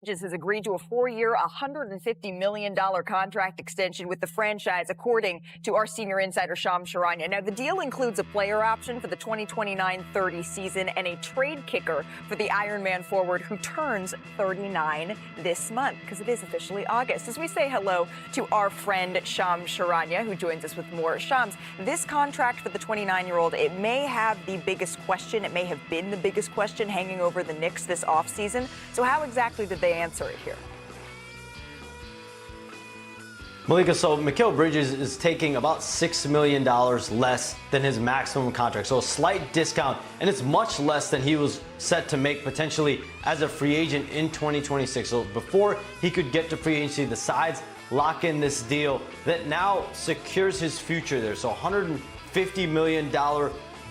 Bridges has agreed to a 4-year, $150 million contract extension with the franchise, according to our senior insider, Shams Charania. Now, the deal includes a player option for the 2029-30 season and a trade kicker for the Ironman forward who turns 39 this month, because it is officially August. As we say hello to our friend Shams Charania, who joins us with more. Shams, this contract for the 29-year-old, it may have the biggest question. It may have been the biggest question hanging over the Knicks this offseason. So how exactly did they answer it here? Malika, so Mikal Bridges is taking about $6 million less than his maximum contract. So a slight discount, and it's much less than he was set to make potentially as a free agent in 2026. So before he could get to free agency, the sides lock in this deal that now secures his future there. So $150 million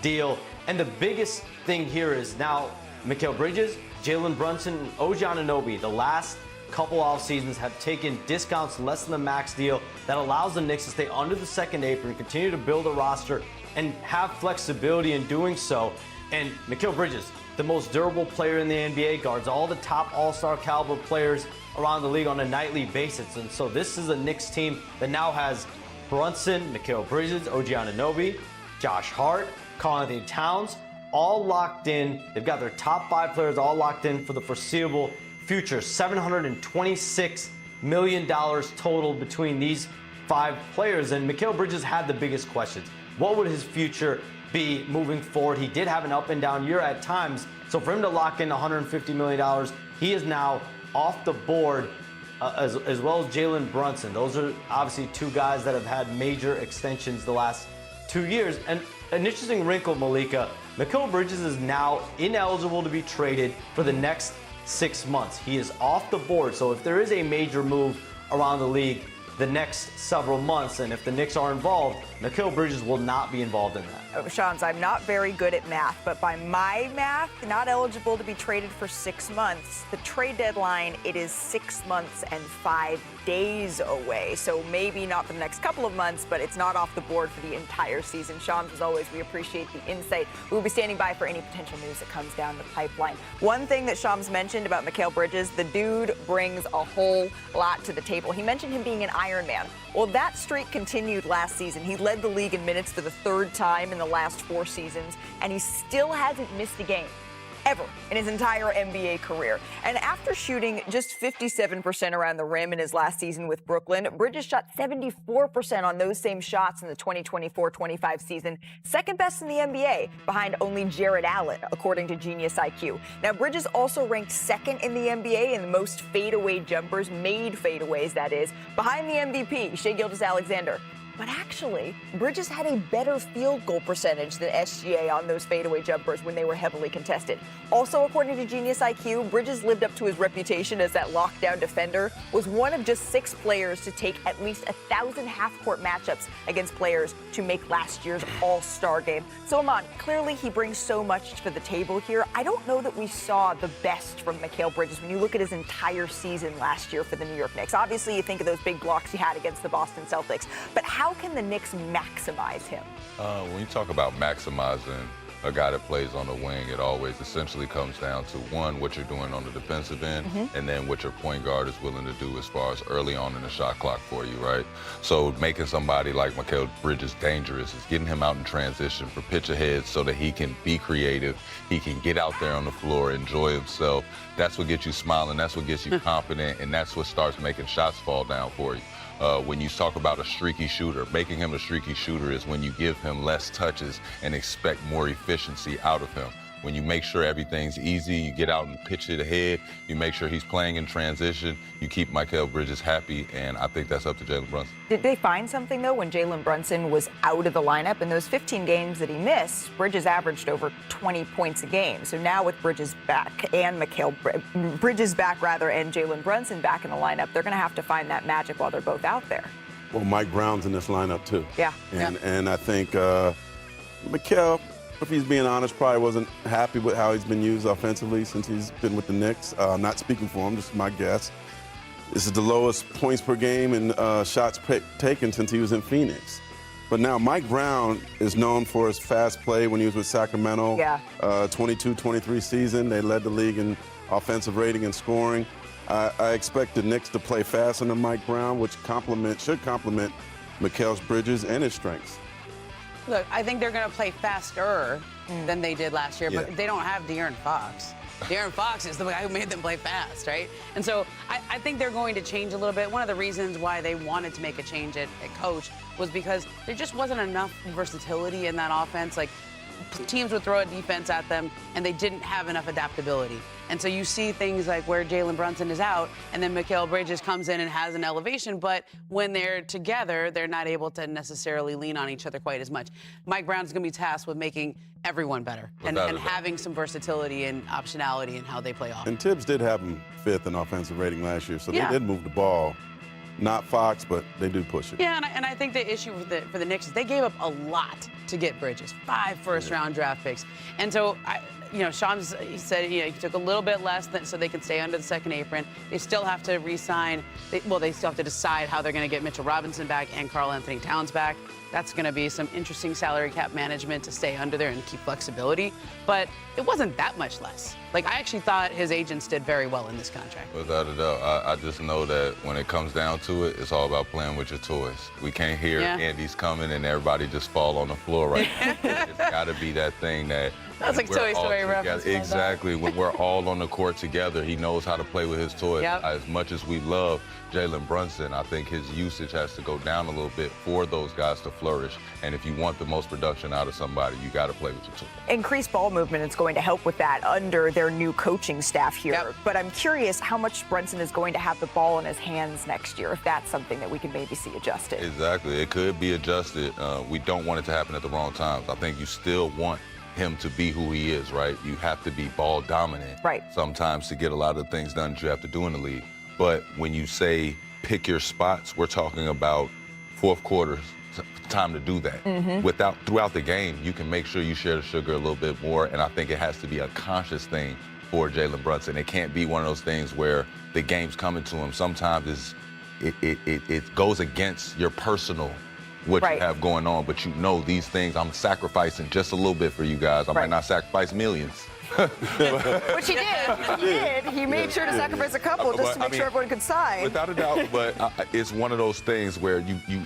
deal. And the biggest thing here is now Mikal Bridges, Jalen Brunson, and OG Anunoby, the last couple off seasons, have taken discounts less than the max deal that allows the Knicks to stay under the second apron, continue to build a roster, and have flexibility in doing so. And Mikal Bridges, the most durable player in the NBA, guards all the top all-star caliber players around the league on a nightly basis. And so this is a Knicks team that now has Brunson, Mikal Bridges, OG Anunoby, Josh Hart, Karl-Anthony Towns, all locked in. They've got their top 5 players all locked in for the foreseeable future. $726 million total between these 5 players. And Mikal Bridges had the biggest questions. What would his future be moving forward? He did have an up and down year at times. So for him to lock in $150 million, he is now off the board, as well as Jalen Brunson. Those are obviously 2 guys that have had major extensions the last 2 years. And an interesting wrinkle, Malika, Mikal Bridges is now ineligible to be traded for the next 6 months. He is off the board. So if there is a major move around the league the next several months, and if the Knicks are involved, Mikal Bridges will not be involved in that. Oh, Shams, I'm not very good at math, but by my math, not eligible to be traded for 6 months. The trade deadline, it is 6 months and 5 days away. So maybe not for the next couple of months, but it's not off the board for the entire season. Shams, as always, we appreciate the insight. We will be standing by for any potential news that comes down the pipeline. One thing that Shams mentioned about Mikal Bridges, the dude brings a whole lot to the table. He mentioned him being an Iron Man. Well, that streak continued last season. He led the league in minutes for the 3rd time in the last 4 seasons, and he still hasn't missed a game ever in his entire NBA career. And after shooting just 57% around the rim in his last season with Brooklyn, Bridges shot 74% on those same shots in the 2024-25 season, second best in the NBA, behind only Jared Allen, according to Genius IQ. Now, Bridges also ranked 2nd in the NBA in the most fadeaway jumpers, made fadeaways, that is, behind the MVP, Shai Gilgeous-Alexander. But actually, Bridges had a better field goal percentage than SGA on those fadeaway jumpers when they were heavily contested. Also, according to Genius IQ, Bridges lived up to his reputation as that lockdown defender, was one of just 6 players to take at least 1,000 half-court matchups against players to make last year's All-Star game. So, Aman, clearly he brings so much to the table here. I don't know that we saw the best from Mikal Bridges when you look at his entire season last year for the New York Knicks. Obviously, you think of those big blocks he had against the Boston Celtics, but how can the Knicks maximize him? When you talk about maximizing a guy that plays on the wing, it always essentially comes down to, one, what you're doing on the defensive end, and then what your point guard is willing to do as far as early on in the shot clock for you, right? So making somebody like Mikal Bridges dangerous is getting him out in transition for pitch ahead so that he can be creative, he can get out there on the floor, enjoy himself. That's what gets you smiling, that's what gets you confident, and that's what starts making shots fall down for you. When you talk about a streaky shooter, making him a streaky shooter is when you give him less touches and expect more efficiency out of him. When you make sure everything's easy, you get out and pitch it ahead, you make sure he's playing in transition, you keep Mikal Bridges happy, and I think that's up to Jalen Brunson. Did they find something, though, when Jalen Brunson was out of the lineup? In those 15 games that he missed, Bridges averaged over 20 points a game. So now with Bridges back and Bridges back, and Jalen Brunson back in the lineup, they're going to have to find that magic while they're both out there. Well, Mike Brown's in this lineup, too. Yeah. And I think Mikal, if he's being honest, probably wasn't happy with how he's been used offensively since he's been with the Knicks. Not speaking for him, just my guess. This is the lowest points per game and shots taken since he was in Phoenix. But now Mike Brown is known for his fast play when he was with Sacramento. Yeah. 22-23 season. They led the league in offensive rating and scoring. I expect the Knicks to play fast under Mike Brown, which should complement Mikal Bridges and his strengths. Look, I think they're going to play faster than they did last year, but they don't have De'Aaron Fox. De'Aaron Fox is the guy who made them play fast, right? And so I think they're going to change a little bit. One of the reasons why they wanted to make a change at coach was because there just wasn't enough versatility in that offense. Like, teams would throw a defense at them, and they didn't have enough adaptability. And so you see things like where Jalen Brunson is out, and then Mikal Bridges comes in and has an elevation, but when they're together, they're not able to necessarily lean on each other quite as much. Mike Brown's going to be tasked with making everyone better and having some versatility and optionality in how they play off. And Tibbs did have him 5th in offensive rating last year, so they did move the ball. Not Fox, but they do push it. Yeah, and I think the issue for the Knicks is they gave up a lot to get Bridges, 5 first-round draft picks. And so, he said he took a little bit less so they can stay under the second apron. They still have to re-sign. They still have to decide how they're going to get Mitchell Robinson back and Karl Anthony Towns back. That's going to be some interesting salary cap management to stay under there and keep flexibility. But it wasn't that much less. Like, I actually thought his agents did very well in this contract. Without a doubt. I just know that when it comes down to it, it's all about playing with your toys. We can't hear Andy's coming and everybody just fall on the floor right now. It's got to be that thing that... That's like Toy Story reference. Exactly. When we're all on the court together, he knows how to play with his toys. As much as we love Jalen Brunson, I think his usage has to go down a little bit for those guys to flourish. And if you want the most production out of somebody, you got to play with your toys. Increased ball movement is going to help with that under their new coaching staff here. But I'm curious how much Brunson is going to have the ball in his hands next year, if that's something that we can maybe see adjusted. Exactly. It could be adjusted. We don't want it to happen at the wrong times. I think you still want him to be who he is, right? You have to be ball dominant sometimes to get a lot of things done that you have to do in the league. But when you say pick your spots, we're talking about fourth quarter time to do that. Throughout the game, you can make sure you share the sugar a little bit more, and I think it has to be a conscious thing for Jalen Brunson. It can't be one of those things where the game's coming to him. Sometimes it goes against your personal what you have going on, but you know these things, I'm sacrificing just a little bit for you guys. I might not sacrifice millions. Which he did. He made sure to sacrifice a couple just to make sure everyone could sign. Without a doubt, but it's one of those things where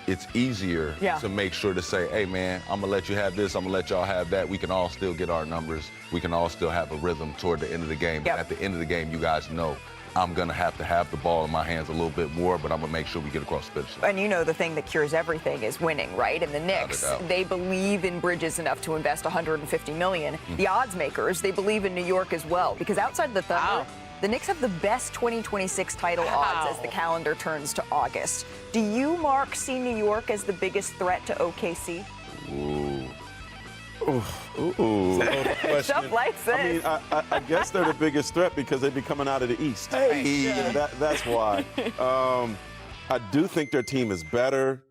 it's easier to make sure to say, hey, man, I'm going to let you have this, I'm going to let y'all have that. We can all still get our numbers. We can all still have a rhythm toward the end of the game. At the end of the game, you guys know I'm going to have the ball in my hands a little bit more, but I'm going to make sure we get across the finish line. And you know the thing that cures everything is winning, right? And the Knicks, they believe in Bridges enough to invest $150 million. The odds makers, they believe in New York as well, because outside of the Thunder, the Knicks have the best 2026 title odds as the calendar turns to August. Do you, Mark, see New York as the biggest threat to OKC? Stuff like this. I mean, I guess they're the biggest threat because they'd be coming out of the East. That's why. I do think their team is better.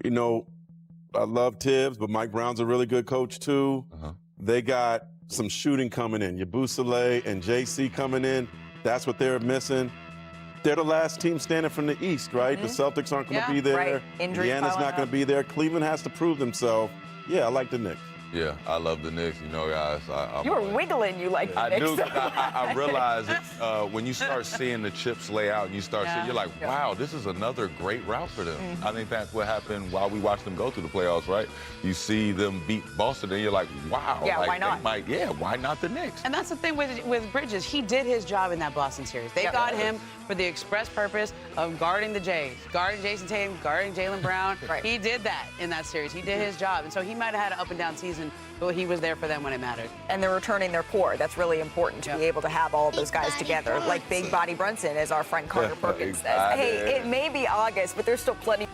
You know, I love Tibbs, but Mike Brown's a really good coach too. They got some shooting coming in. Yabusele and JC coming in. That's what they're missing. They're the last team standing from the East, right? The Celtics aren't going to be there. Giannis not going to be there. Cleveland has to prove themselves. Yeah, I like the Knicks. Yeah, I love the Knicks. You know, guys. You were wiggling. You like the Knicks. I do. I realize when you start seeing the chips lay out and you start seeing, you're like, wow, this is another great route for them. I think that's what happened while we watched them go through the playoffs, right? You see them beat Boston and you're like, wow. Yeah, why not? Why not the Knicks? And that's the thing with Bridges. He did his job in that Boston series. They got him for the express purpose of guarding the Jays, guarding Jason Tatum, guarding Jaylen Brown. He did that in that series. He did his job. And so he might have had an up and down season, but he was there for them when it mattered. And they're returning their core. That's really important to be able to have all of those guys together, like Big Body Brunson, as our friend Carter Perkins says. Hey, it may be August, but there's still plenty